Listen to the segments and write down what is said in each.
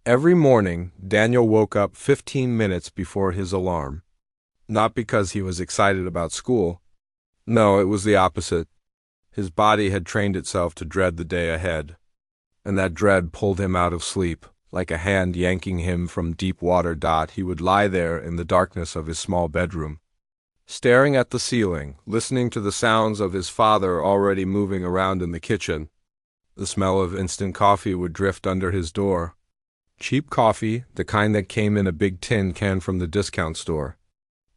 Every morning, Daniel woke up 15 minutes before his alarm. Not because he was excited about school. No, it was the opposite. His body had trained itself to dread the day ahead, and that dread pulled him out of sleep. Like a hand yanking him from deep water. He would lie there in the darkness of his small bedroom, staring at the ceiling, listening to the sounds of his father already moving around in the kitchen. The smell of instant coffee would drift under his door. Cheap coffee, the kind that came in a big tin can from the discount store.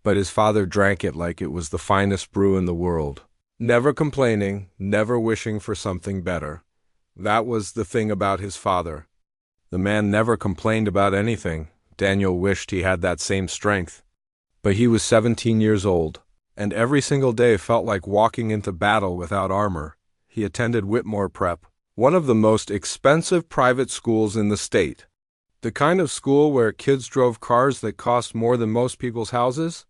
But his father drank it like it was the finest brew in the world. Never complaining, never wishing for something better. That was the thing about his father. The man never complained about anything. Daniel wished he had that same strength. But he was 17 years old, and every single day felt like walking into battle without armor. He attended Whitmore Prep, one of the most expensive private schools in the state. The kind of school where kids drove cars that cost more than most people's houses.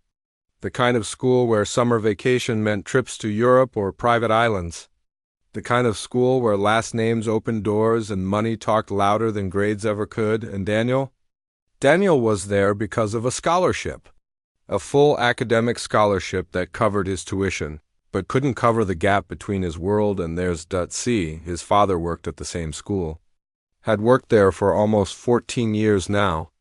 The kind of school where summer vacation meant trips to Europe or private islands. The kind of school where last names opened doors and money talked louder than grades ever could. And Daniel was there because of a scholarship. A full academic scholarship that covered his tuition, but couldn't cover the gap between his world and theirs. His father worked at the same school. Had worked there for almost 14 years now.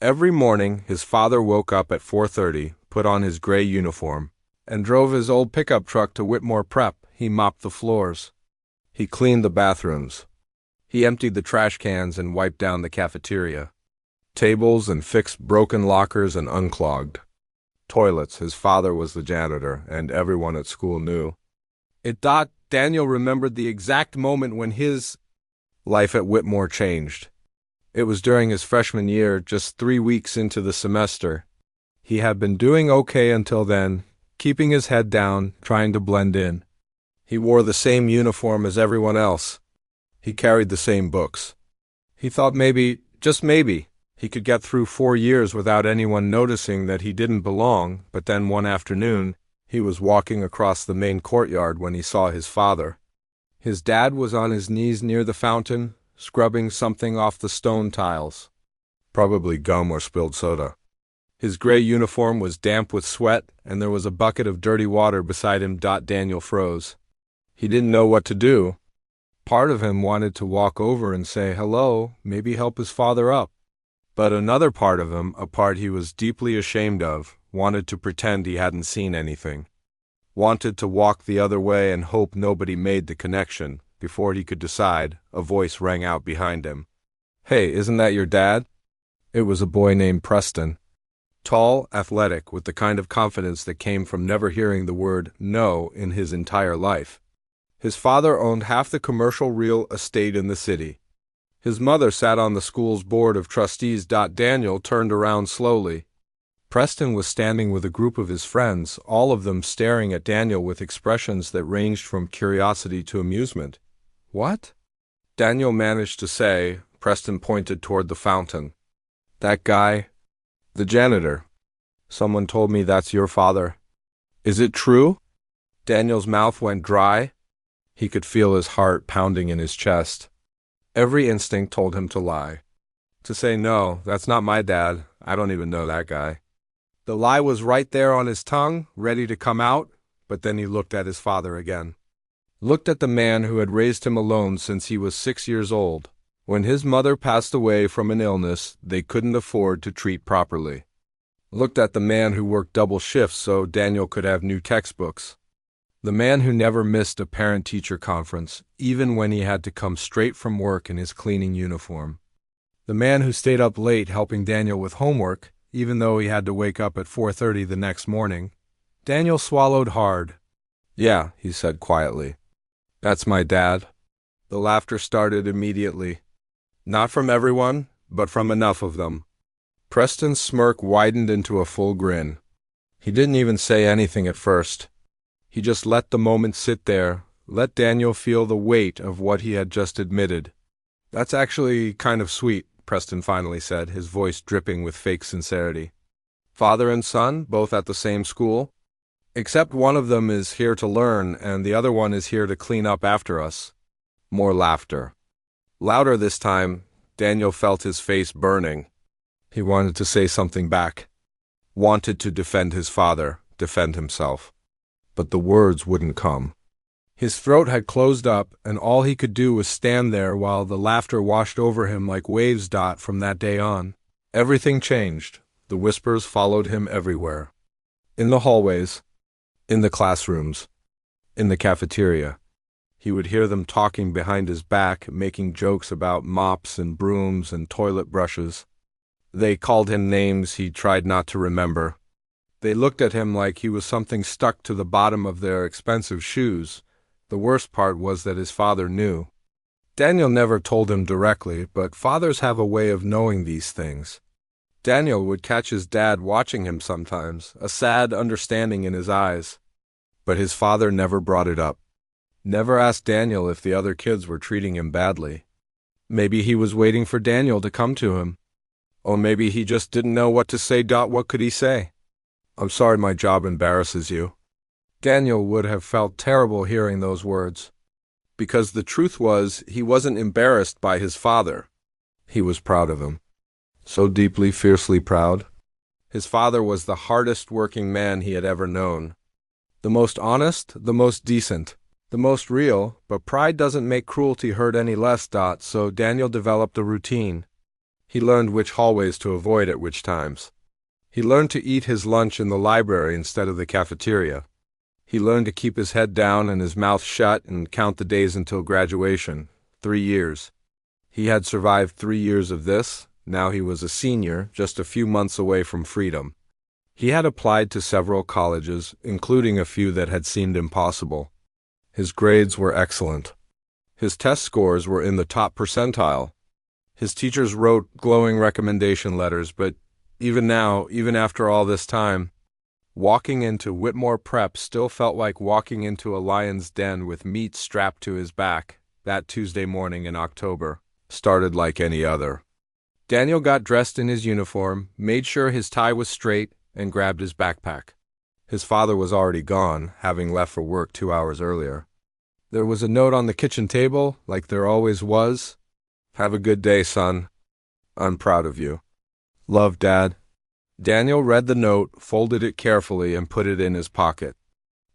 Every morning, his father woke up at 4:30, put on his gray uniform, and drove his old pickup truck to Whitmore Prep. He mopped the floors. He cleaned the bathrooms. He emptied the trash cans and wiped down the cafeteria. Tables and fixed broken lockers and unclogged toilets. His father was the janitor, and everyone at school knew. Daniel remembered the exact moment when his life at Whitmore changed. It was during his freshman year, just 3 weeks into the semester. He had been doing okay until then, keeping his head down, trying to blend in. He wore the same uniform as everyone else. He carried the same books. He thought maybe, just maybe, he could get through 4 years without anyone noticing that he didn't belong. But then one afternoon, he was walking across the main courtyard when he saw his father. His dad was on his knees near the fountain, scrubbing something off the stone tiles. Probably gum or spilled soda. His gray uniform was damp with sweat, and there was a bucket of dirty water beside him. Daniel froze. He didn't know what to do. Part of him wanted to walk over and say hello, maybe help his father up. But another part of him, a part he was deeply ashamed of, wanted to pretend he hadn't seen anything. Wanted to walk the other way and hope nobody made the connection. Before he could decide, a voice rang out behind him. "Hey, isn't that your dad?" It was a boy named Preston. Tall, athletic, with the kind of confidence that came from never hearing the word no in his entire life. His father owned half the commercial real estate in the city. His mother sat on the school's board of trustees. Daniel turned around slowly. Preston was standing with a group of his friends, all of them staring at Daniel with expressions that ranged from curiosity to amusement. "What?" Daniel managed to say. Preston pointed toward the fountain. "That guy, the janitor. Someone told me that's your father. Is it true?" Daniel's mouth went dry. He could feel his heart pounding in his chest. Every instinct told him to lie. To say, "No, that's not my dad. I don't even know that guy." The lie was right there on his tongue, ready to come out, but then he looked at his father again. Looked at the man who had raised him alone since he was 6 years old. When his mother passed away from an illness they couldn't afford to treat properly. Looked at the man who worked double shifts so Daniel could have new textbooks. The man who never missed a parent-teacher conference, even when he had to come straight from work in his cleaning uniform. The man who stayed up late helping Daniel with homework, even though he had to wake up at 4:30 the next morning. Daniel swallowed hard. "Yeah," he said quietly. "That's my dad." The laughter started immediately. Not from everyone, but from enough of them. Preston's smirk widened into a full grin. He didn't even say anything at first. He just let the moment sit there, let Daniel feel the weight of what he had just admitted. "That's actually kind of sweet," Preston finally said, his voice dripping with fake sincerity. "Father and son, both at the same school? Except one of them is here to learn, and the other one is here to clean up after us." More laughter. Louder this time. Daniel felt his face burning. He wanted to say something back, wanted to defend his father, defend himself. But the words wouldn't come. His throat had closed up, and all he could do was stand there while the laughter washed over him like waves. From that day on, everything changed. The whispers followed him everywhere. In the hallways, in the classrooms, in the cafeteria. He would hear them talking behind his back, making jokes about mops and brooms and toilet brushes. They called him names he tried not to remember. They looked at him like he was something stuck to the bottom of their expensive shoes. The worst part was that his father knew. Daniel never told him directly, but fathers have a way of knowing these things. Daniel would catch his dad watching him sometimes, a sad understanding in his eyes. But his father never brought it up. Never asked Daniel if the other kids were treating him badly. Maybe he was waiting for Daniel to come to him. Or maybe he just didn't know what to say. What could he say? "I'm sorry my job embarrasses you." Daniel would have felt terrible hearing those words. Because the truth was, he wasn't embarrassed by his father. He was proud of him. So deeply, fiercely proud. His father was the hardest working man he had ever known. The most honest, the most decent, the most real, but pride doesn't make cruelty hurt any less. So Daniel developed a routine. He learned which hallways to avoid at which times. He learned to eat his lunch in the library instead of the cafeteria. He learned to keep his head down and his mouth shut and count the days until graduation. 3 years. He had survived 3 years of this. Now he was a senior, just a few months away from freedom. He had applied to several colleges, including a few that had seemed impossible. His grades were excellent. His test scores were in the top percentile. His teachers wrote glowing recommendation letters, but even now, even after all this time, walking into Whitmore Prep still felt like walking into a lion's den with meat strapped to his back. That Tuesday morning in October started like any other. Daniel got dressed in his uniform, made sure his tie was straight, and grabbed his backpack. His father was already gone, having left for work 2 hours earlier. There was a note on the kitchen table, like there always was. "Have a good day, son. I'm proud of you. Love, Dad." Daniel read the note, folded it carefully, and put it in his pocket.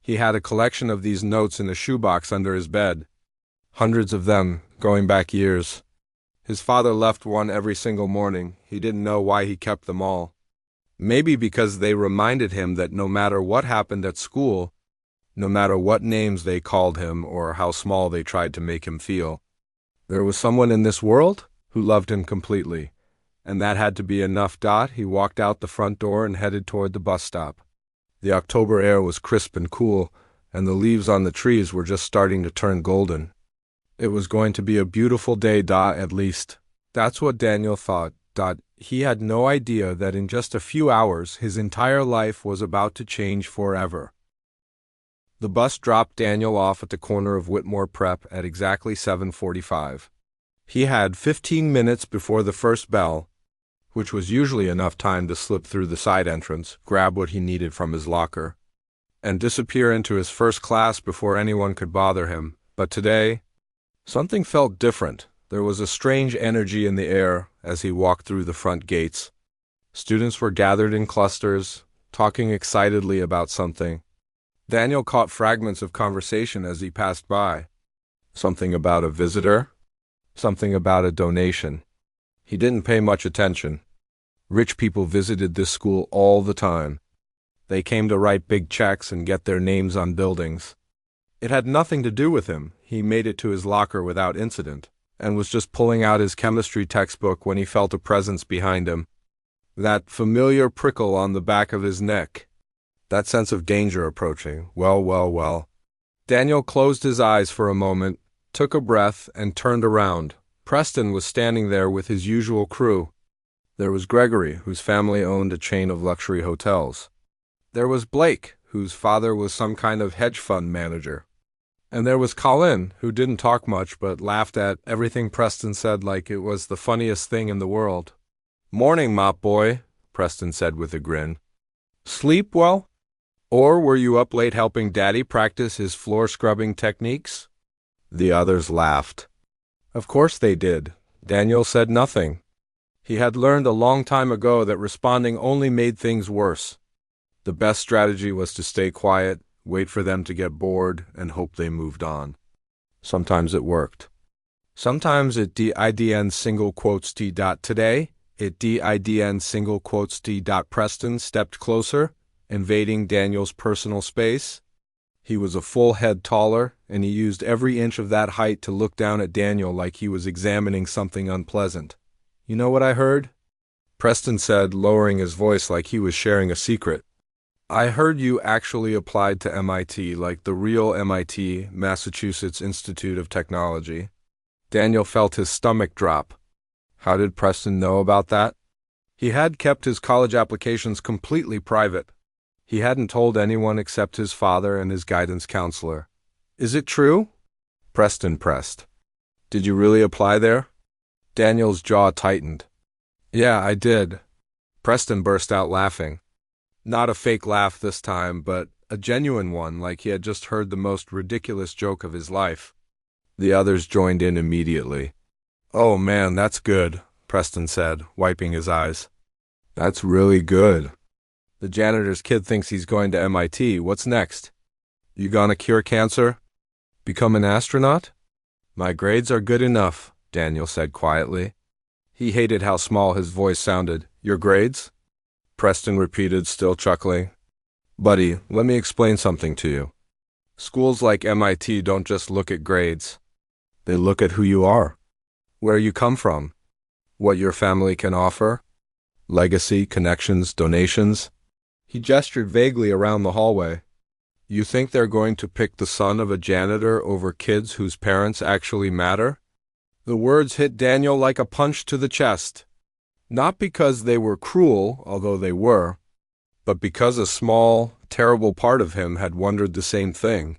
He had a collection of these notes in a shoebox under his bed. Hundreds of them, going back years. His father left one every single morning. He didn't know why he kept them all. Maybe because they reminded him that no matter what happened at school, no matter what names they called him or how small they tried to make him feel, there was someone in this world who loved him completely. And that had to be enough. He walked out the front door and headed toward the bus stop. The October air was crisp and cool, and the leaves on the trees were just starting to turn golden. It was going to be a beautiful day, at least. That's what Daniel thought. He had no idea that in just a few hours his entire life was about to change forever. The bus dropped Daniel off at the corner of Whitmore Prep at exactly 7:45. He had 15 minutes before the first bell, which was usually enough time to slip through the side entrance, grab what he needed from his locker, and disappear into his first class before anyone could bother him. But today, something felt different. There was a strange energy in the air as he walked through the front gates. Students were gathered in clusters, talking excitedly about something. Daniel caught fragments of conversation as he passed by. Something about a visitor, something about a donation. He didn't pay much attention. Rich people visited this school all the time. They came to write big checks and get their names on buildings. It had nothing to do with him. He made it to his locker without incident, and was just pulling out his chemistry textbook when he felt a presence behind him. That familiar prickle on the back of his neck. That sense of danger approaching. Well. Daniel closed his eyes for a moment, took a breath, and turned around. Preston was standing there with his usual crew. There was Gregory, whose family owned a chain of luxury hotels. There was Blake, whose father was some kind of hedge fund manager. And there was Colin, who didn't talk much but laughed at everything Preston said like it was the funniest thing in the world. "Morning, mop boy," Preston said with a grin. "Sleep well? Or were you up late helping Daddy practice his floor scrubbing techniques?" The others laughed. Of course they did. Daniel said nothing. He had learned a long time ago that responding only made things worse. The best strategy was to stay quiet, wait for them to get bored, and hope they moved on. Sometimes it worked. Sometimes it didn single quotes t dot today, it didn single quotes t dot Preston stepped closer, invading Daniel's personal space. He was a full head taller, and he used every inch of that height to look down at Daniel like he was examining something unpleasant. "You know what I heard?" Preston said, lowering his voice like he was sharing a secret. "I heard you actually applied to MIT, like the real MIT, Massachusetts Institute of Technology." Daniel felt his stomach drop. How did Preston know about that? He had kept his college applications completely private. He hadn't told anyone except his father and his guidance counselor. "Is it true?" Preston pressed. "Did you really apply there?" Daniel's jaw tightened. "Yeah, I did." Preston burst out laughing. Not a fake laugh this time, but a genuine one, like he had just heard the most ridiculous joke of his life. The others joined in immediately. "Oh man, that's good," Preston said, wiping his eyes. "That's really good. The janitor's kid thinks he's going to MIT. What's next? You gonna cure cancer? Become an astronaut?" "My grades are good enough," Daniel said quietly. He hated how small his voice sounded. "Your grades?" Preston repeated, still chuckling. "Buddy, let me explain something to you. Schools like MIT don't just look at grades. They look at who you are, where you come from, what your family can offer, legacy, connections, donations." He gestured vaguely around the hallway. "You think they're going to pick the son of a janitor over kids whose parents actually matter?" The words hit Daniel like a punch to the chest. Not because they were cruel, although they were, but because a small, terrible part of him had wondered the same thing.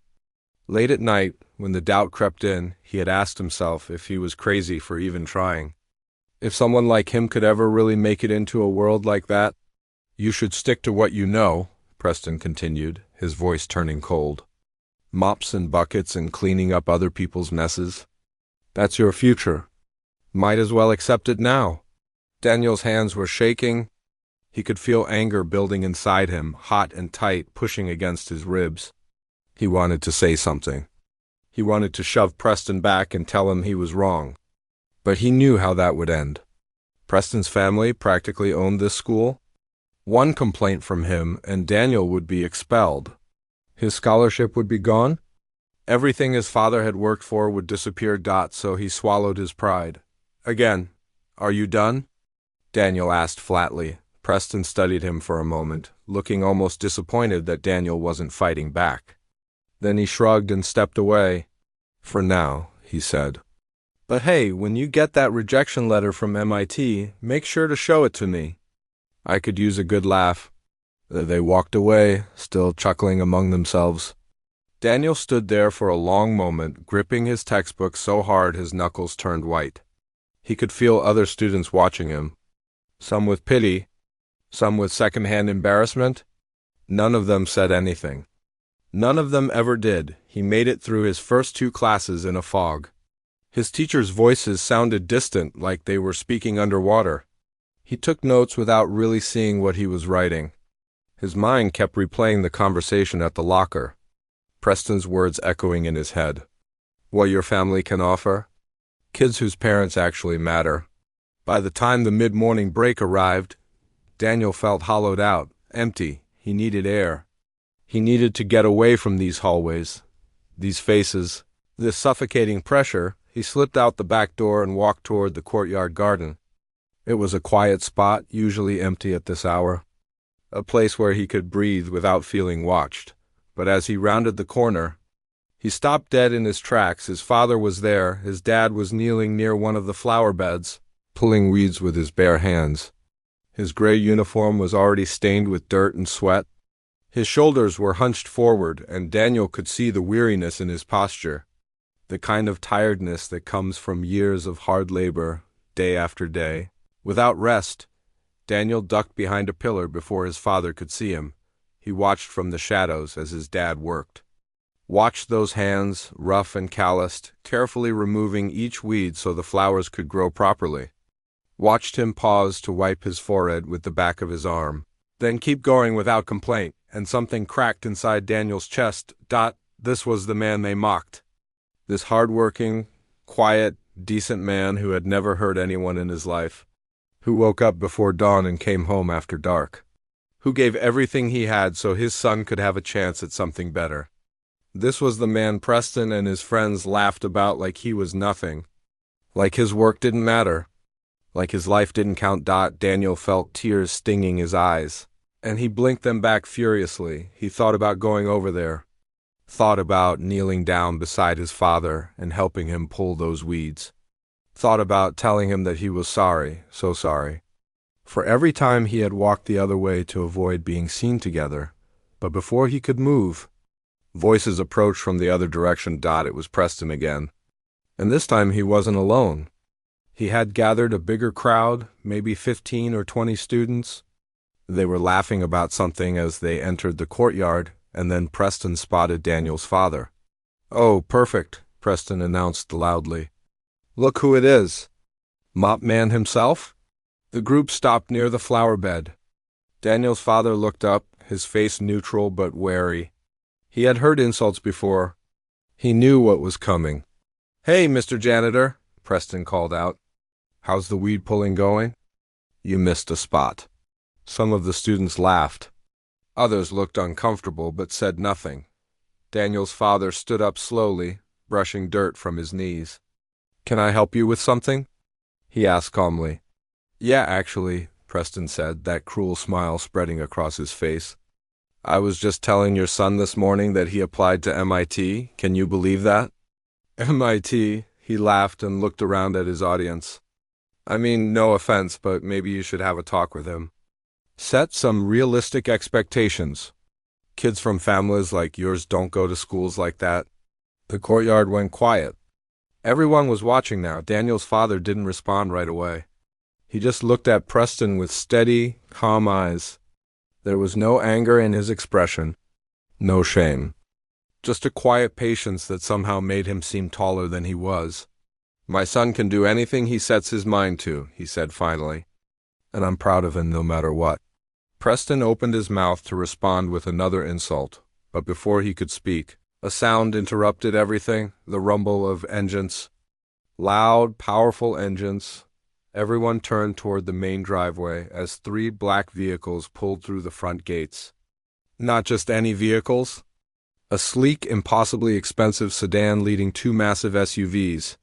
Late at night, when the doubt crept in, he had asked himself if he was crazy for even trying. If someone like him could ever really make it into a world like that? "You should stick to what you know," Preston continued, his voice turning cold. "Mops and buckets and cleaning up other people's messes. That's your future. Might as well accept it now." Daniel's hands were shaking. He could feel anger building inside him, hot and tight, pushing against his ribs. He wanted to say something. He wanted to shove Preston back and tell him he was wrong. But he knew how that would end. Preston's family practically owned this school. One complaint from him, and Daniel would be expelled. His scholarship would be gone. Everything his father had worked for would disappear. So he swallowed his pride. "Again, are you done?" Daniel asked flatly. Preston studied him for a moment, looking almost disappointed that Daniel wasn't fighting back. Then he shrugged and stepped away. "For now," he said. "But hey, when you get that rejection letter from MIT, make sure to show it to me. I could use a good laugh." They walked away, still chuckling among themselves. Daniel stood there for a long moment, gripping his textbook so hard his knuckles turned white. He could feel other students watching him, some with pity, some with second-hand embarrassment. None of them said anything. None of them ever did. He made it through his first 2 classes in a fog. His teachers' voices sounded distant, like they were speaking underwater. He took notes without really seeing what he was writing. His mind kept replaying the conversation at the locker, Preston's words echoing in his head. What your family can offer? Kids whose parents actually matter. By the time the mid-morning break arrived, Daniel felt hollowed out, empty. He needed air. He needed to get away from these hallways, these faces, this suffocating pressure. He slipped out the back door and walked toward the courtyard garden. It was a quiet spot, usually empty at this hour, a place where he could breathe without feeling watched. But as he rounded the corner, he stopped dead in his tracks. His father was there. His dad was kneeling near one of the flower beds, pulling weeds with his bare hands. His gray uniform was already stained with dirt and sweat. His shoulders were hunched forward, and Daniel could see the weariness in his posture, the kind of tiredness that comes from years of hard labor, day after day. Without rest, Daniel ducked behind a pillar before his father could see him. He watched from the shadows as his dad worked. Watched those hands, rough and calloused, carefully removing each weed so the flowers could grow properly. Watched him pause to wipe his forehead with the back of his arm, then keep going without complaint, and something cracked inside Daniel's chest. This was the man they mocked. This hard-working, quiet, decent man who had never hurt anyone in his life, who woke up before dawn and came home after dark, who gave everything he had so his son could have a chance at something better. This was the man Preston and his friends laughed about like he was nothing, like his work didn't matter, like his life didn't count. Daniel felt tears stinging his eyes, and he blinked them back furiously. He thought about going over there, thought about kneeling down beside his father and helping him pull those weeds, thought about telling him that he was sorry, so sorry, for every time he had walked the other way to avoid being seen together. But before he could move, voices approached from the other direction. It was Preston again. And this time he wasn't alone. He had gathered a bigger crowd, maybe 15 or 20 students. They were laughing about something as they entered the courtyard, and then Preston spotted Daniel's father. "Oh, perfect," Preston announced loudly. "Look who it is. Mop Man himself?" The group stopped near the flower bed. Daniel's father looked up, his face neutral but wary. He had heard insults before. He knew what was coming. "Hey, Mr. Janitor," Preston called out. "How's the weed pulling going?" "You missed a spot." Some of the students laughed. Others looked uncomfortable but said nothing. Daniel's father stood up slowly, brushing dirt from his knees. "Can I help you with something?" he asked calmly. "Yeah, actually," Preston said, that cruel smile spreading across his face. "I was just telling your son this morning that he applied to MIT. Can you believe that?" "MIT," he laughed and looked around at his audience. "I mean, no offense, but maybe you should have a talk with him. Set some realistic expectations. Kids from families like yours don't go to schools like that." The courtyard went quiet. Everyone was watching now. Daniel's father didn't respond right away. He just looked at Preston with steady, calm eyes. There was no anger in his expression, no shame. Just a quiet patience that somehow made him seem taller than he was. "My son can do anything he sets his mind to," he said finally, "and I'm proud of him no matter what." Preston opened his mouth to respond with another insult, but before he could speak, a sound interrupted everything, the rumble of engines. Loud, powerful engines. Everyone turned toward the main driveway as 3 black vehicles pulled through the front gates. Not just any vehicles. A sleek, impossibly expensive sedan leading 2 massive SUVs.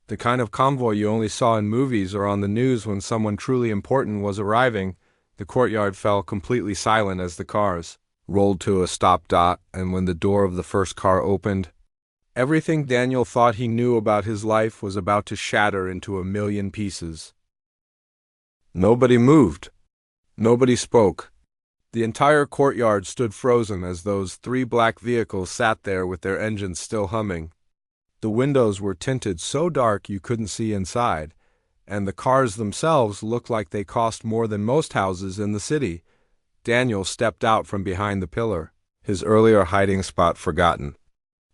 The kind of convoy you only saw in movies or on the news when someone truly important was arriving. The courtyard fell completely silent as the cars rolled to a stop. And when the door of the first car opened, everything Daniel thought he knew about his life was about to shatter into a million pieces. Nobody moved. Nobody spoke. The entire courtyard stood frozen as those 3 black vehicles sat there with their engines still humming. The windows were tinted so dark you couldn't see inside, and the cars themselves looked like they cost more than most houses in the city. Daniel stepped out from behind the pillar, his earlier hiding spot forgotten.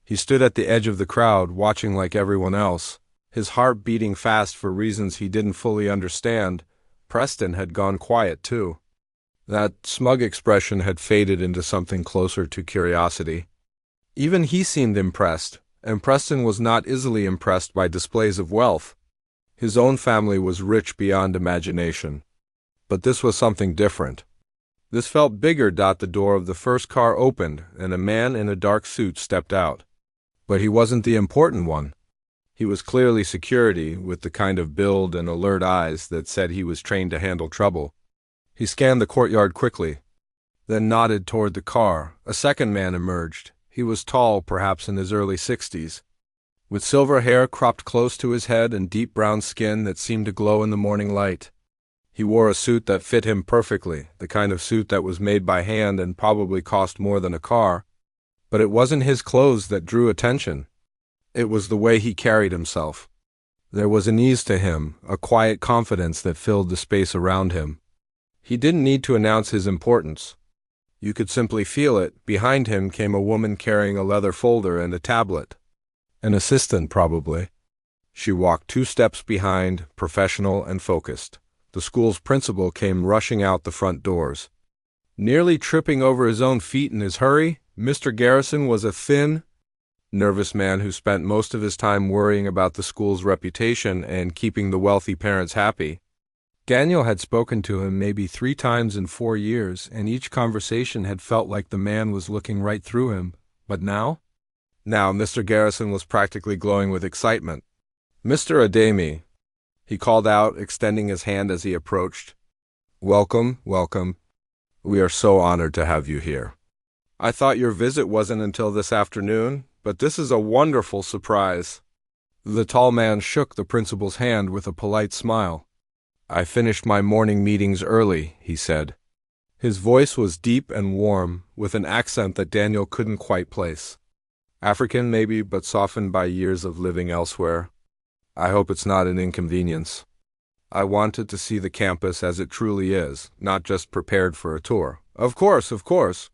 He stood at the edge of the crowd, watching like everyone else, his heart beating fast for reasons he didn't fully understand. Preston had gone quiet, too. That smug expression had faded into something closer to curiosity. Even he seemed impressed, and Preston was not easily impressed by displays of wealth. His own family was rich beyond imagination. But this was something different. This felt bigger. The door of the first car opened, and a man in a dark suit stepped out. But he wasn't the important one. He was clearly security, with the kind of build and alert eyes that said he was trained to handle trouble. He scanned the courtyard quickly, then nodded toward the car. A second man emerged. He was tall, perhaps in his early 60s, with silver hair cropped close to his head and deep brown skin that seemed to glow in the morning light. He wore a suit that fit him perfectly, the kind of suit that was made by hand and probably cost more than a car. But it wasn't his clothes that drew attention. It was the way he carried himself. There was an ease to him, a quiet confidence that filled the space around him. He didn't need to announce his importance. You could simply feel it. Behind him came a woman carrying a leather folder and a tablet. An assistant, probably. She walked 2 steps behind, professional and focused. The school's principal came rushing out the front doors. Nearly tripping over his own feet in his hurry, Mr. Garrison was a thin, nervous man who spent most of his time worrying about the school's reputation and keeping the wealthy parents happy. Daniel had spoken to him maybe 3 times in 4 years, and each conversation had felt like the man was looking right through him. But now? Now Mr. Garrison was practically glowing with excitement. "Mr. Ademi," he called out, extending his hand as he approached. "Welcome, welcome. We are so honored to have you here. I thought your visit wasn't until this afternoon, but this is a wonderful surprise." The tall man shook the principal's hand with a polite smile. "I finished my morning meetings early," he said. His voice was deep and warm, with an accent that Daniel couldn't quite place. African, maybe, but softened by years of living elsewhere. "I hope it's not an inconvenience. I wanted to see the campus as it truly is, not just prepared for a tour." Of course, of course."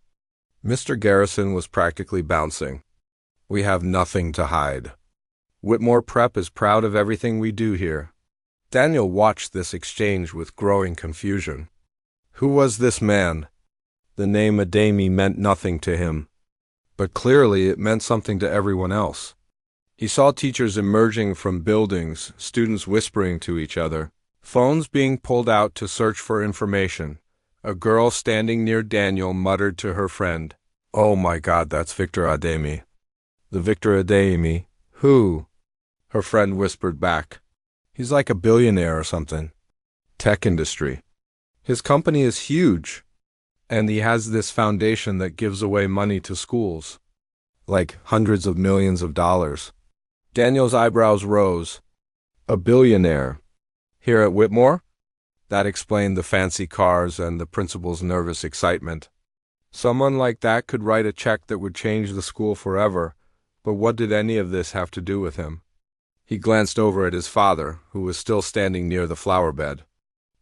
Mr. Garrison was practically bouncing. "We have nothing to hide. Whitmore Prep is proud of everything we do here." Daniel watched this exchange with growing confusion. Who was this man? The name Ademi meant nothing to him, but clearly it meant something to everyone else. He saw teachers emerging from buildings, students whispering to each other, phones being pulled out to search for information. A girl standing near Daniel muttered to her friend, "Oh my God, that's Victor Ademi." "The Victor Ademi? Who?" Her friend whispered back. "He's like a billionaire or something. Tech industry. His company is huge, and he has this foundation that gives away money to schools. Like hundreds of millions of dollars." Daniel's eyebrows rose. A billionaire? Here at Whitmore? That explained the fancy cars and the principal's nervous excitement. Someone like that could write a check that would change the school forever, but what did any of this have to do with him? He glanced over at his father, who was still standing near the flower bed.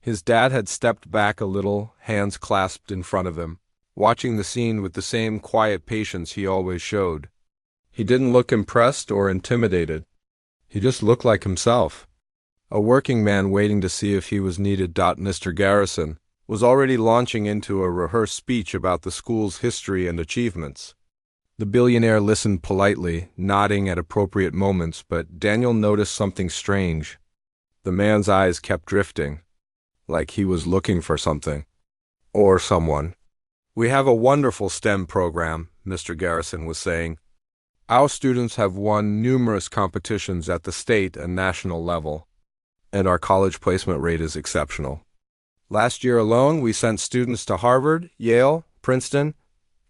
His dad had stepped back a little, hands clasped in front of him, watching the scene with the same quiet patience he always showed. He didn't look impressed or intimidated. He just looked like himself. A working man waiting to see if he was needed. Mr. Garrison was already launching into a rehearsed speech about the school's history and achievements. The billionaire listened politely, nodding at appropriate moments, but Daniel noticed something strange. The man's eyes kept drifting, like he was looking for something. Or someone. "We have a wonderful STEM program," Mr. Garrison was saying. "Our students have won numerous competitions at the state and national level, and our college placement rate is exceptional. Last year alone, we sent students to Harvard, Yale, Princeton."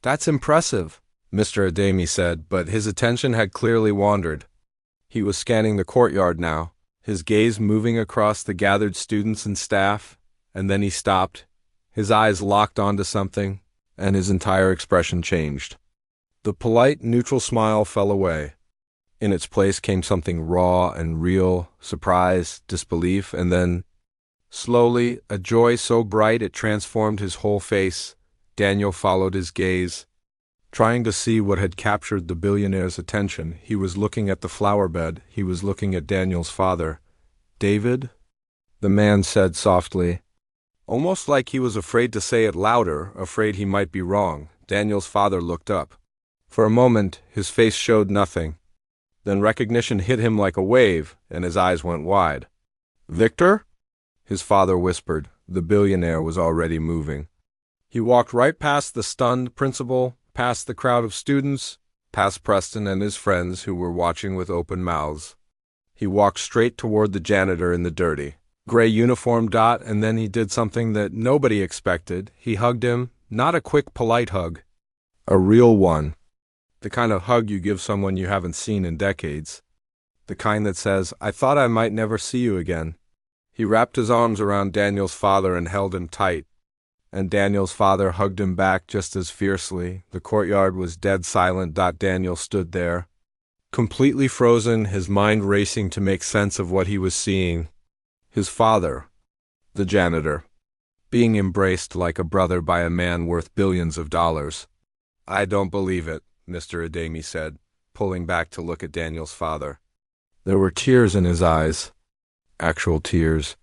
"That's impressive," Mr. Ademi said, but his attention had clearly wandered. He was scanning the courtyard now, his gaze moving across the gathered students and staff, and then he stopped. His eyes locked onto something, and his entire expression changed. The polite, neutral smile fell away. In its place came something raw and real, surprise, disbelief, and then, slowly, a joy so bright it transformed his whole face. Daniel followed his gaze. Trying to see what had captured the billionaire's attention, he was looking at the flower bed. He was looking at Daniel's father. "David?" the man said softly, almost like he was afraid to say it louder, afraid he might be wrong. Daniel's father looked up. For a moment, his face showed nothing. Then recognition hit him like a wave, and his eyes went wide. "Victor?" his father whispered. The billionaire was already moving. He walked right past the stunned principal, past the crowd of students, past Preston and his friends who were watching with open mouths. He walked straight toward the janitor in the dirty gray uniform. And then he did something that nobody expected. He hugged him, not a quick, polite hug, a real one. The kind of hug you give someone you haven't seen in decades. The kind that says, "I thought I might never see you again." He wrapped his arms around Daniel's father and held him tight. And Daniel's father hugged him back just as fiercely. The courtyard was dead silent. Daniel stood there, completely frozen, his mind racing to make sense of what he was seeing. His father, the janitor, being embraced like a brother by a man worth billions of dollars. "I don't believe it," Mr. Adami said, pulling back to look at Daniel's father. There were tears in his eyes. Actual tears.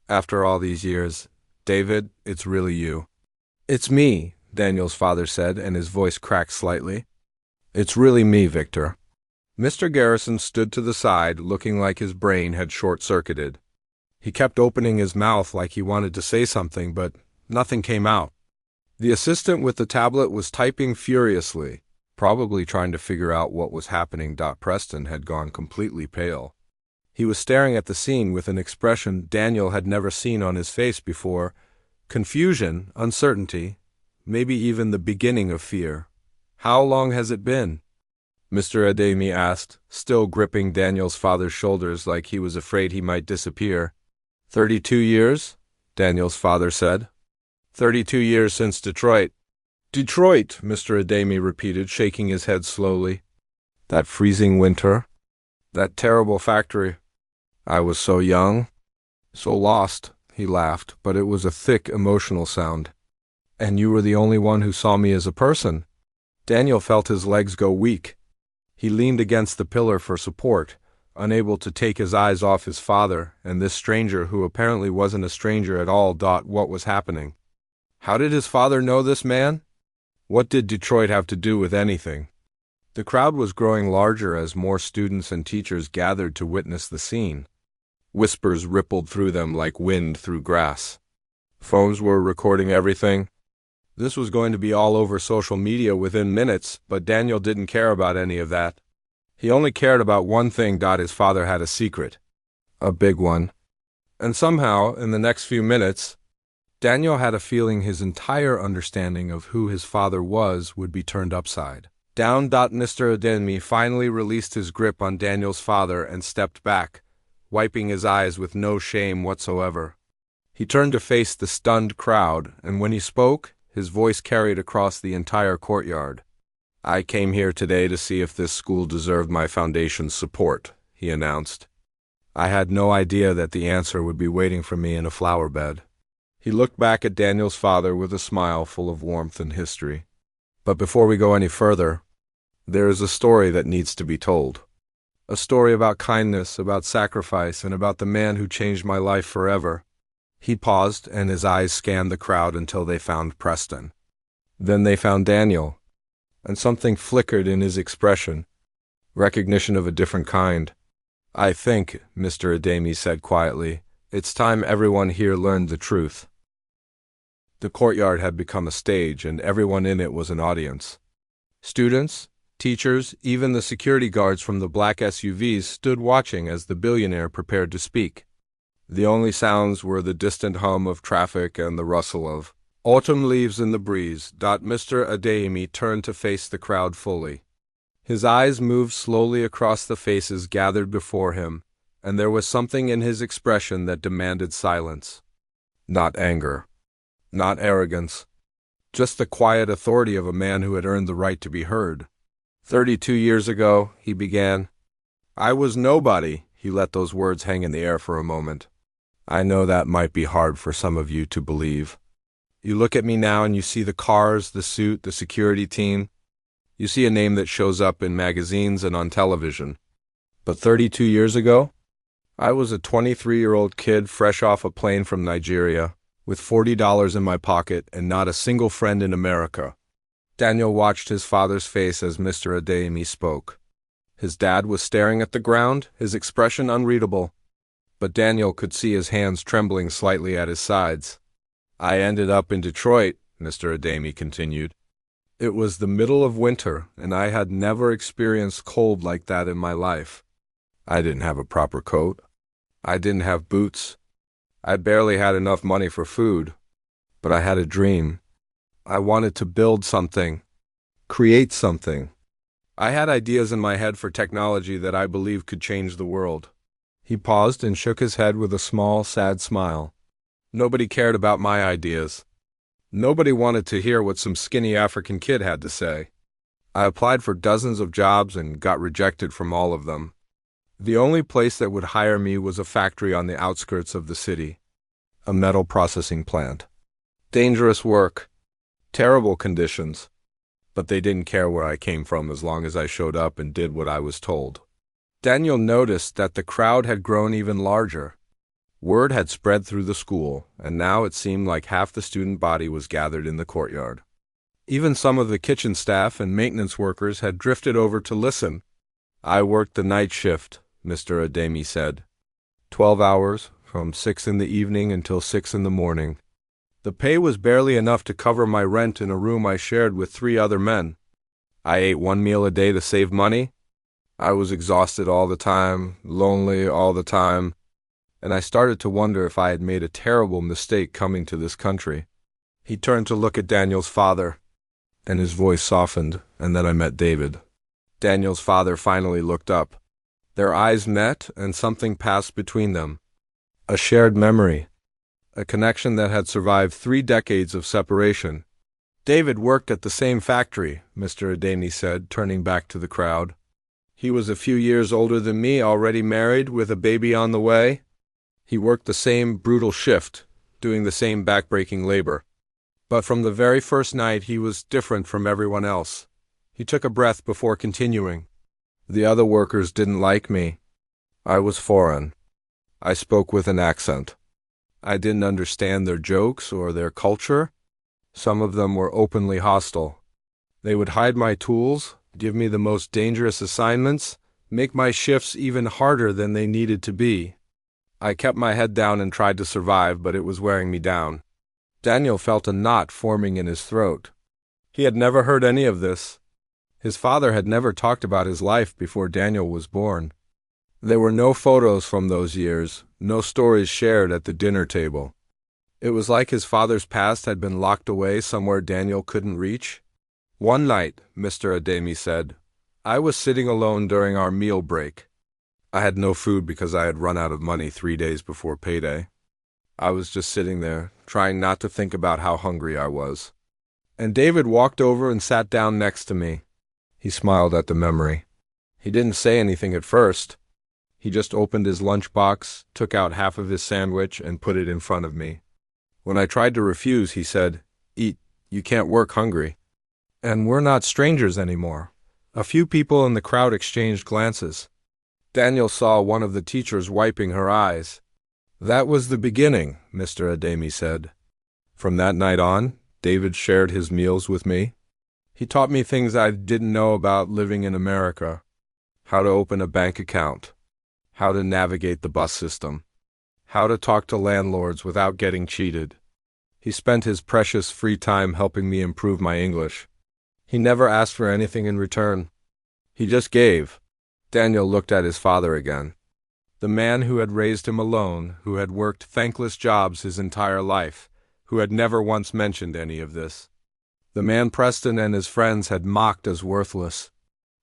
"After all these years, David, it's really you." "It's me," Daniel's father said, and his voice cracked slightly. "It's really me, Victor." Mr. Garrison stood to the side, looking like his brain had short-circuited. He kept opening his mouth like he wanted to say something, but nothing came out. The assistant with the tablet was typing furiously, probably trying to figure out what was happening. Preston had gone completely pale. He was staring at the scene with an expression Daniel had never seen on his face before: confusion, uncertainty, maybe even the beginning of fear. "How long has it been?" Mr. Adami asked, still gripping Daniel's father's shoulders like he was afraid he might disappear. 32 years, Daniel's father said. 32 years since Detroit. Detroit, Mr. Adami repeated, shaking his head slowly. That freezing winter. That terrible factory. I was so young, so lost, he laughed, but it was a thick, emotional sound. And you were the only one who saw me as a person. Daniel felt his legs go weak. He leaned against the pillar for support, unable to take his eyes off his father and this stranger who apparently wasn't a stranger at all. What was happening? How did his father know this man? What did Detroit have to do with anything? The crowd was growing larger as more students and teachers gathered to witness the scene. Whispers rippled through them like wind through grass. Phones were recording everything. This was going to be all over social media within minutes, but Daniel didn't care about any of that. He only cared about one thing. His father had a secret. A big one. And somehow, in the next few minutes, Daniel had a feeling his entire understanding of who his father was would be turned upside down. Mr. Adami finally released his grip on Daniel's father and stepped back, wiping his eyes with no shame whatsoever. He turned to face the stunned crowd, and when he spoke, his voice carried across the entire courtyard. I came here today to see if this school deserved my foundation's support, he announced. I had no idea that the answer would be waiting for me in a flower bed. He looked back at Daniel's father with a smile full of warmth and history. But before we go any further, there is a story that needs to be told. A story about kindness, about sacrifice, and about the man who changed my life forever. He paused, and his eyes scanned the crowd until they found Preston. Then they found Daniel, and something flickered in his expression. Recognition of a different kind. I think, Mr. Adami said quietly, it's time everyone here learned the truth. The courtyard had become a stage, and everyone in it was an audience. Students, teachers, even the security guards from the black SUVs stood watching as the billionaire prepared to speak. The only sounds were the distant hum of traffic and the rustle of autumn leaves in the breeze. Mr. Adami turned to face the crowd fully. His eyes moved slowly across the faces gathered before him, and there was something in his expression that demanded silence. Not anger. Not arrogance. Just the quiet authority of a man who had earned the right to be heard. 32 years ago, he began. I was nobody. He let those words hang in the air for a moment. I know that might be hard for some of you to believe. You look at me now and you see the cars, the suit, the security team. You see a name that shows up in magazines and on television. But 32 years ago, I was a 23-year-old kid fresh off a plane from Nigeria, with $40 in my pocket and not a single friend in America. Daniel watched his father's face as Mr. Adami spoke. His dad was staring at the ground, his expression unreadable. But Daniel could see his hands trembling slightly at his sides. I ended up in Detroit, Mr. Adami continued. It was the middle of winter, and I had never experienced cold like that in my life. I didn't have a proper coat. I didn't have boots. I barely had enough money for food. But I had a dream. I wanted to build something, create something. I had ideas in my head for technology that I believed could change the world. He paused and shook his head with a small, sad smile. Nobody cared about my ideas. Nobody wanted to hear what some skinny African kid had to say. I applied for dozens of jobs and got rejected from all of them. The only place that would hire me was a factory on the outskirts of the city, a metal processing plant. Dangerous work, terrible conditions, but they didn't care where I came from as long as I showed up and did what I was told. Daniel noticed that the crowd had grown even larger. Word had spread through the school, and now it seemed like half the student body was gathered in the courtyard. Even some of the kitchen staff and maintenance workers had drifted over to listen. "I worked the night shift," Mr. Ademi said. 12 hours, from 6 in the evening until 6 in the morning. The pay was barely enough to cover my rent in a room I shared with 3 other men. I ate 1 meal a day to save money. I was exhausted all the time, lonely all the time, and I started to wonder if I had made a terrible mistake coming to this country. He turned to look at Daniel's father, and his voice softened, and then I met David. Daniel's father finally looked up. Their eyes met, and something passed between them. A shared memory, a connection that had survived 3 decades of separation. "David worked at the same factory," Mr. Ademi said, turning back to the crowd. "He was a few years older than me, already married, with a baby on the way. He worked the same brutal shift, doing the same backbreaking labor. But from the very first night, he was different from everyone else." He took a breath before continuing. "The other workers didn't like me. I was foreign. I spoke with an accent. I didn't understand their jokes or their culture. Some of them were openly hostile. They would hide my tools, give me the most dangerous assignments, make my shifts even harder than they needed to be. I kept my head down and tried to survive, but it was wearing me down." Daniel felt a knot forming in his throat. He had never heard any of this. His father had never talked about his life before Daniel was born. There were no photos from those years, no stories shared at the dinner table. It was like his father's past had been locked away somewhere Daniel couldn't reach. "One night," Mr. Ademi said, "I was sitting alone during our meal break. I had no food because I had run out of money 3 days before payday. I was just sitting there, trying not to think about how hungry I was. And David walked over and sat down next to me." He smiled at the memory. He didn't say anything at first. He just opened his lunchbox, took out half of his sandwich, and put it in front of me. When I tried to refuse, he said, "Eat, you can't work hungry." And we're not strangers anymore. A few people in the crowd exchanged glances. Daniel saw one of the teachers wiping her eyes. "That was the beginning," Mr. Ademi said. "From that night on, David shared his meals with me. He taught me things I didn't know about living in America. How to open a bank account. How to navigate the bus system. How to talk to landlords without getting cheated. He spent his precious free time helping me improve my English. He never asked for anything in return. He just gave." Daniel looked at his father again. The man who had raised him alone, who had worked thankless jobs his entire life, who had never once mentioned any of this. The man Preston and his friends had mocked as worthless.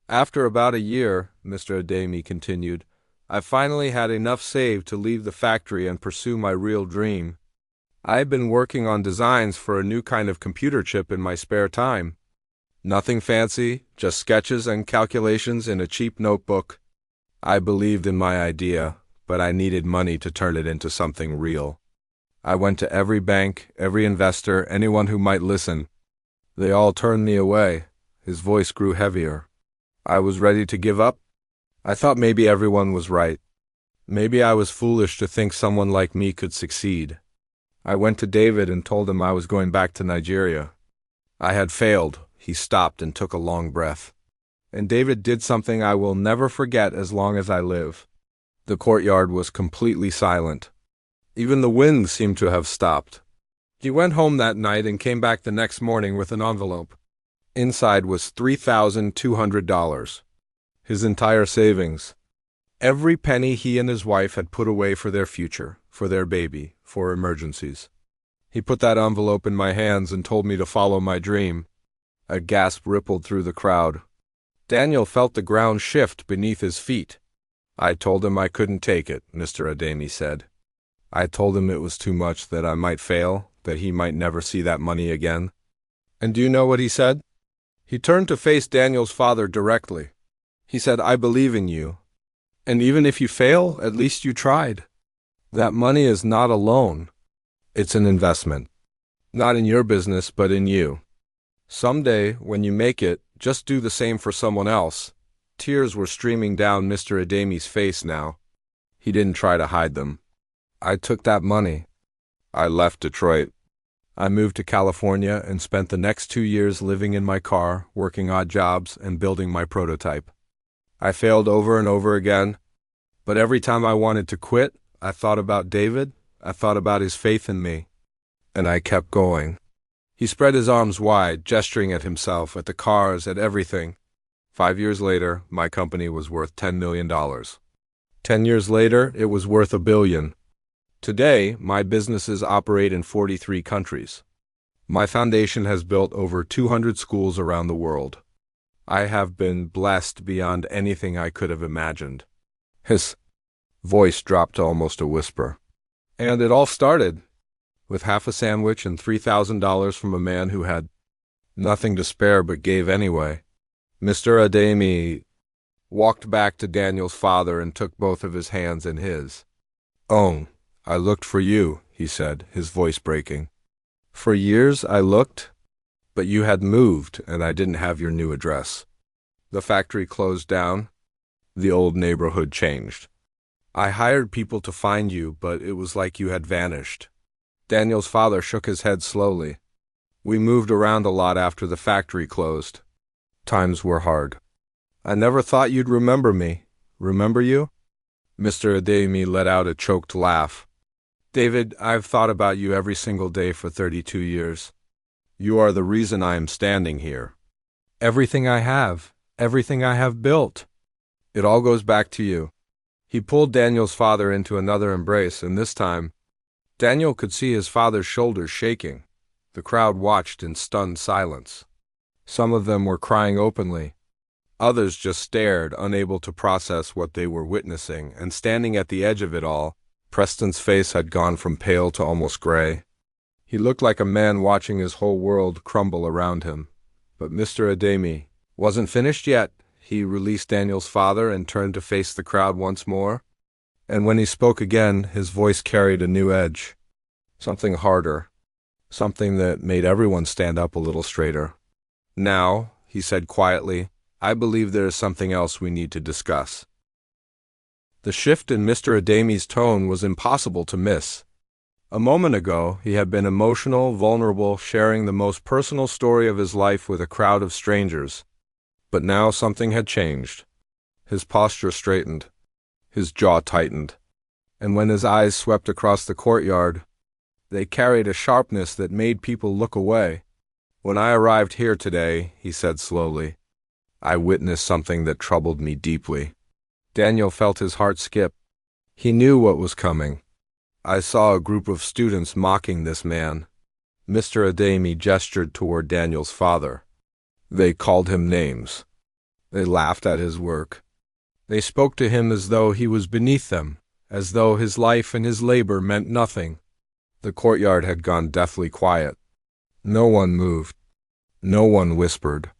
"After about a year," Mr. Ademi continued, "I finally had enough saved to leave the factory and pursue my real dream. I had been working on designs for a new kind of computer chip in my spare time. Nothing fancy, just sketches and calculations in a cheap notebook. I believed in my idea, but I needed money to turn it into something real. I went to every bank, every investor, anyone who might listen. They all turned me away." His voice grew heavier. "I was ready to give up. I thought maybe everyone was right. Maybe I was foolish to think someone like me could succeed. I went to David and told him I was going back to Nigeria. I had failed." He stopped and took a long breath. "And David did something I will never forget as long as I live." The courtyard was completely silent. Even the wind seemed to have stopped. He went home that night and came back the next morning with an envelope. Inside was $3,200. His entire savings. Every penny he and his wife had put away for their future, for their baby, for emergencies. He put that envelope in my hands and told me to follow my dream. A gasp rippled through the crowd. Daniel felt the ground shift beneath his feet. "I told him I couldn't take it," Mr. Ademi said. "I told him it was too much, that I might fail, that he might never see that money again." And do you know what he said? He turned to face Daniel's father directly. He said, "I believe in you. And even if you fail, at least you tried. That money is not a loan. It's an investment." Not in your business, but in you. Someday, when you make it, just do the same for someone else. Tears were streaming down Mr. Adami's face now. He didn't try to hide them. I took that money. I left Detroit. I moved to California and spent the next 2 years living in my car, working odd jobs, and building my prototype. I failed over and over again, but every time I wanted to quit, I thought about David, I thought about his faith in me, and I kept going. He spread his arms wide, gesturing at himself, at the cars, at everything. 5 years later, my company was worth $10 million. 10 years later, it was worth $1 billion. Today, my businesses operate in 43 countries. My foundation has built over 200 schools around the world. I have been blessed beyond anything I could have imagined. His voice dropped to almost a whisper. And it all started with half a sandwich and $3,000 from a man who had nothing to spare but gave anyway. Mr. Adami walked back to Daniel's father and took both of his hands in his. "Oh, I looked for you," he said, his voice breaking. "For years I looked, but you had moved and I didn't have your new address. The factory closed down. The old neighborhood changed. I hired people to find you, but it was like you had vanished." Daniel's father shook his head slowly. "We moved around a lot after the factory closed. Times were hard. I never thought you'd remember me. Remember you?" Mr. Adami let out a choked laugh. "David, I've thought about you every single day for 32 years. You are the reason I am standing here. Everything I have built. It all goes back to you." He pulled Daniel's father into another embrace, and this time, Daniel could see his father's shoulders shaking. The crowd watched in stunned silence. Some of them were crying openly. Others just stared, unable to process what they were witnessing, and standing at the edge of it all, Preston's face had gone from pale to almost gray. He looked like a man watching his whole world crumble around him. But Mr. Adami wasn't finished yet. He released Daniel's father and turned to face the crowd once more. And when he spoke again, his voice carried a new edge. Something harder. Something that made everyone stand up a little straighter. "Now," he said quietly, "I believe there is something else we need to discuss." The shift in Mr. Adami's tone was impossible to miss. A moment ago, he had been emotional, vulnerable, sharing the most personal story of his life with a crowd of strangers. But now something had changed. His posture straightened. His jaw tightened. And when his eyes swept across the courtyard, they carried a sharpness that made people look away. "When I arrived here today," he said slowly, "I witnessed something that troubled me deeply." Daniel felt his heart skip. He knew what was coming. "I saw a group of students mocking this man." Mr. Adami gestured toward Daniel's father. "They called him names. They laughed at his work. They spoke to him as though he was beneath them, as though his life and his labor meant nothing." The courtyard had gone deathly quiet. No one moved. No one whispered.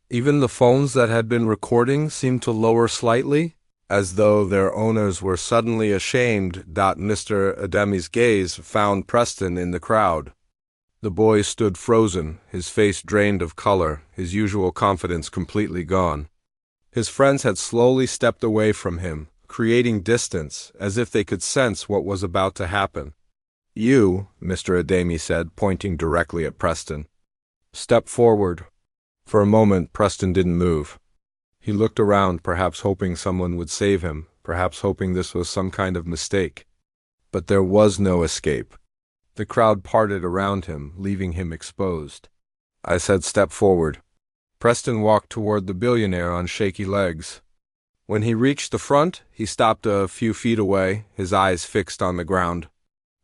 Even the phones that had been recording seemed to lower slightly, as though their owners were suddenly ashamed. Mr. Adami's gaze found Preston in the crowd. The boy stood frozen, his face drained of color, his usual confidence completely gone. His friends had slowly stepped away from him, creating distance, as if they could sense what was about to happen. "You," Mr. Adami said, pointing directly at Preston. "Step forward." For a moment, Preston didn't move. He looked around, perhaps hoping someone would save him, perhaps hoping this was some kind of mistake. But there was no escape. The crowd parted around him, leaving him exposed. "I said step forward." Preston walked toward the billionaire on shaky legs. When he reached the front, he stopped a few feet away, his eyes fixed on the ground.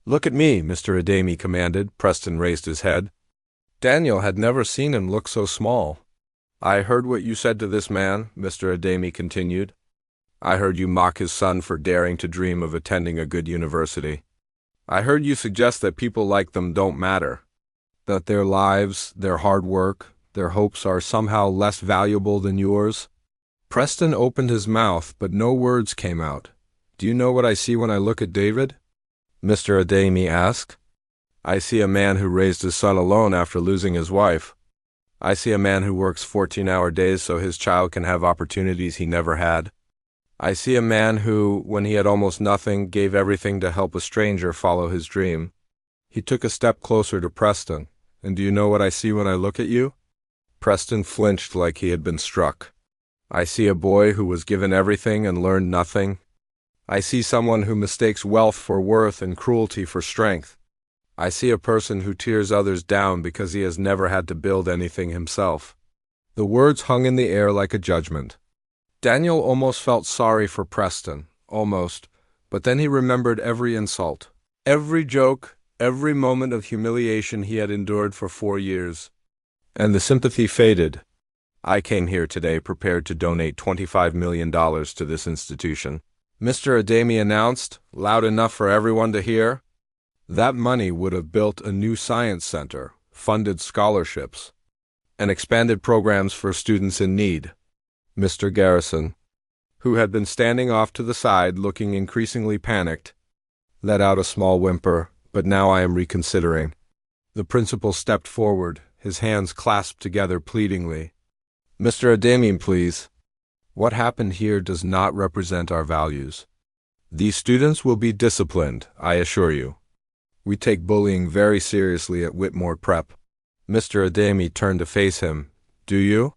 "Look at me," Mr. Adami commanded. Preston raised his head. Daniel had never seen him look so small. "I heard what you said to this man," Mr. Adami continued. "I heard you mock his son for daring to dream of attending a good university. I heard you suggest that people like them don't matter, that their lives, their hard work, their hopes are somehow less valuable than yours." Preston opened his mouth, but no words came out. "Do you know what I see when I look at David?" Mr. Adami asked. I see a man who raised his son alone after losing his wife. I see a man who works 14-hour days so his child can have opportunities he never had. I see a man who, when he had almost nothing, gave everything to help a stranger follow his dream. He took a step closer to Preston, and do you know what I see when I look at you? Preston flinched like he had been struck. I see a boy who was given everything and learned nothing. I see someone who mistakes wealth for worth and cruelty for strength. I see a person who tears others down because he has never had to build anything himself. The words hung in the air like a judgment. Daniel almost felt sorry for Preston, almost, but then he remembered every insult, every joke, every moment of humiliation he had endured for 4 years. And the sympathy faded. I came here today prepared to donate $25 million to this institution, Mr. Adami announced, loud enough for everyone to hear. That money would have built a new science center, funded scholarships, and expanded programs for students in need. Mr. Garrison, who had been standing off to the side looking increasingly panicked, let out a small whimper, but now I am reconsidering. The principal stepped forward, his hands clasped together pleadingly. Mr. Adami, please. What happened here does not represent our values. These students will be disciplined, I assure you. We take bullying very seriously at Whitmore Prep. Mr. Adami turned to face him. Do you?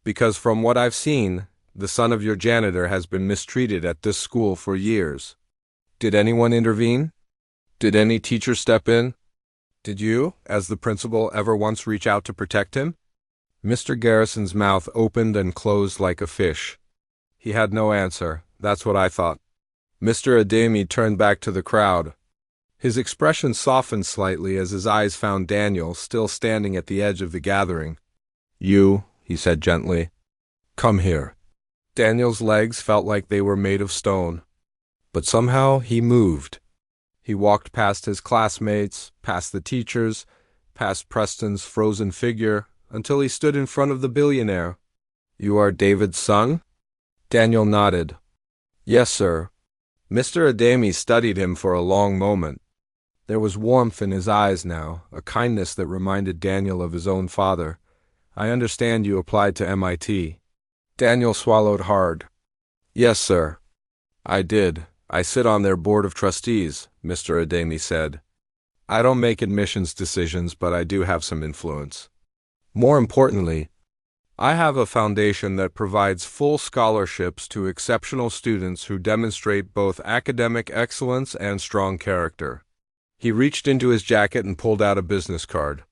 Because from what I've seen, the son of your janitor has been mistreated at this school for years. Did anyone intervene? Did any teacher step in? Did you, as the principal, ever once reach out to protect him? Mr. Garrison's mouth opened and closed like a fish. He had no answer. That's what I thought. Mr. Adami turned back to the crowd. His expression softened slightly as his eyes found Daniel still standing at the edge of the gathering. You, he said gently, come here. Daniel's legs felt like they were made of stone. But somehow he moved. He walked past his classmates, past the teachers, past Preston's frozen figure, until he stood in front of the billionaire. You are David's son? Daniel nodded. Yes, sir. Mr. Adami studied him for a long moment. There was warmth in his eyes now, a kindness that reminded Daniel of his own father. I understand you applied to MIT. Daniel swallowed hard. Yes, sir. I did. I sit on their board of trustees, Mr. Adami said. I don't make admissions decisions, but I do have some influence. More importantly, I have a foundation that provides full scholarships to exceptional students who demonstrate both academic excellence and strong character. He reached into his jacket and pulled out a business card.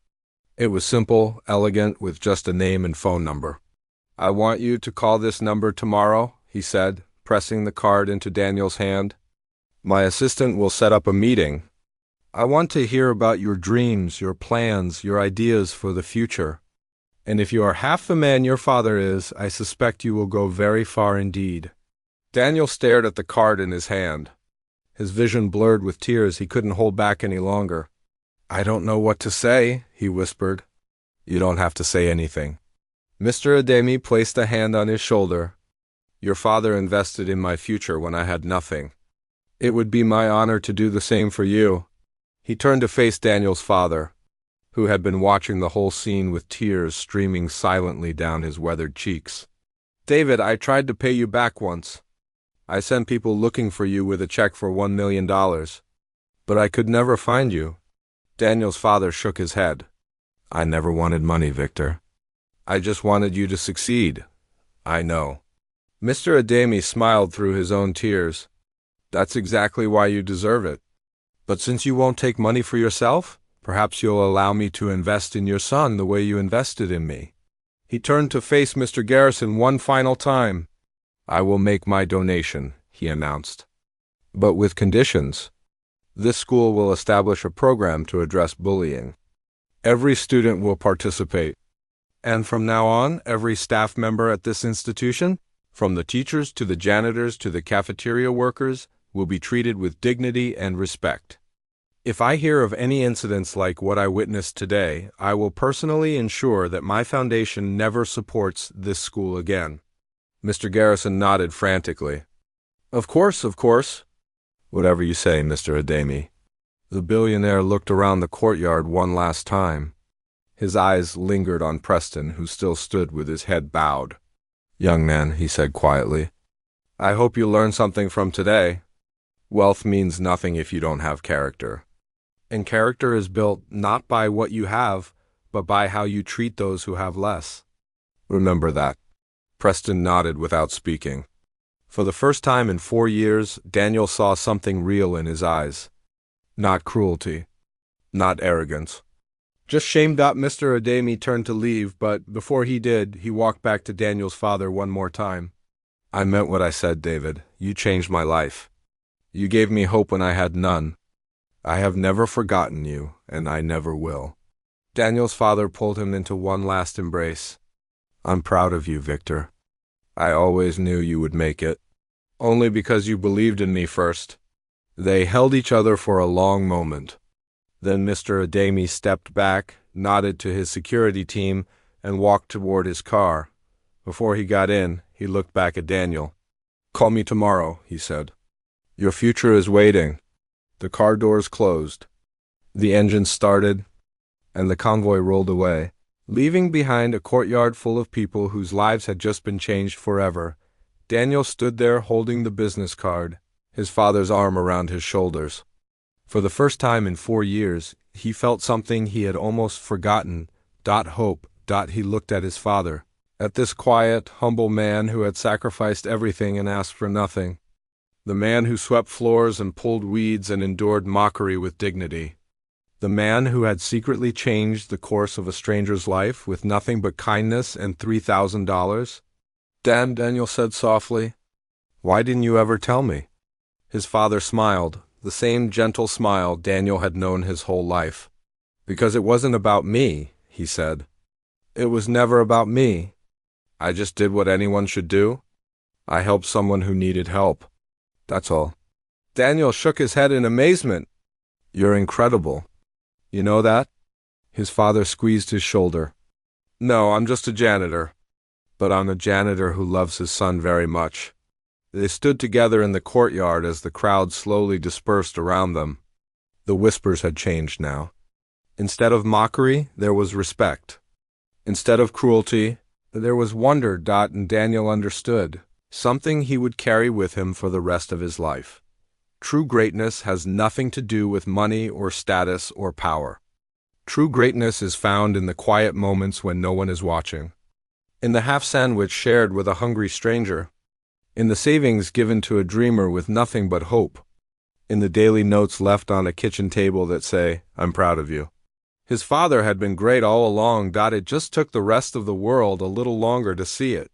It was simple, elegant, with just a name and phone number. I want you to call this number tomorrow, he said, pressing the card into Daniel's hand. My assistant will set up a meeting. I want to hear about your dreams, your plans, your ideas for the future. And if you are half the man your father is, I suspect you will go very far indeed. Daniel stared at the card in his hand. His vision blurred with tears he couldn't hold back any longer. I don't know what to say, he whispered. You don't have to say anything. Mr. Adami placed a hand on his shoulder. Your father invested in my future when I had nothing. It would be my honor to do the same for you. He turned to face Daniel's father, who had been watching the whole scene with tears streaming silently down his weathered cheeks. David, I tried to pay you back once. I sent people looking for you with a check for $1 million. But I could never find you. Daniel's father shook his head. I never wanted money, Victor. I just wanted you to succeed. I know. Mr. Adami smiled through his own tears. That's exactly why you deserve it. But since you won't take money for yourself, perhaps you'll allow me to invest in your son the way you invested in me. He turned to face Mr. Garrison one final time. I will make my donation, he announced. But with conditions. This school will establish a program to address bullying. Every student will participate. And from now on, every staff member at this institution, from the teachers to the janitors to the cafeteria workers, will be treated with dignity and respect. If I hear of any incidents like what I witnessed today, I will personally ensure that my foundation never supports this school again. Mr. Garrison nodded frantically. Of course, of course. Whatever you say, Mr. Adami. The billionaire looked around the courtyard one last time. His eyes lingered on Preston, who still stood with his head bowed. "Young man," he said quietly, "I hope you learned something from today. Wealth means nothing if you don't have character. And character is built not by what you have, but by how you treat those who have less. Remember that." Preston nodded without speaking. For the first time in 4 years, Daniel saw something real in his eyes. Not cruelty. Not arrogance. Just shame. Mr. Ademi turned to leave, but before he did, he walked back to Daniel's father one more time. "I meant what I said, David. You changed my life. You gave me hope when I had none. I have never forgotten you, and I never will." Daniel's father pulled him into one last embrace. "I'm proud of you, Victor. I always knew you would make it. Only because you believed in me first." They held each other for a long moment. Then Mr. Ademi stepped back, nodded to his security team, and walked toward his car. Before he got in, he looked back at Daniel. "Call me tomorrow," he said. "Your future is waiting." The car doors closed. The engine started, and the convoy rolled away, leaving behind a courtyard full of people whose lives had just been changed forever. Daniel stood there holding the business card, his father's arm around his shoulders. For the first time in 4 years, he felt something he had almost forgotten. Hope. He looked at his father, at this quiet, humble man who had sacrificed everything and asked for nothing. The man who swept floors and pulled weeds and endured mockery with dignity. The man who had secretly changed the course of a stranger's life with nothing but kindness and $3,000. Daniel said softly, "Why didn't you ever tell me?" His father smiled, the same gentle smile Daniel had known his whole life. "Because it wasn't about me," he said. "It was never about me. I just did what anyone should do. I helped someone who needed help. That's all." Daniel shook his head in amazement. "You're incredible. You know that?" His father squeezed his shoulder. "No, I'm just a janitor. But I'm a janitor who loves his son very much." They stood together in the courtyard as the crowd slowly dispersed around them. The whispers had changed now. Instead of mockery, there was respect. Instead of cruelty, there was wonder. And Daniel understood, something he would carry with him for the rest of his life. True greatness has nothing to do with money or status or power. True greatness is found in the quiet moments when no one is watching. In the half sandwich shared with a hungry stranger. In the savings given to a dreamer with nothing but hope. In the daily notes left on a kitchen table that say, "I'm proud of you." His father had been great all along. It just took the rest of the world a little longer to see it.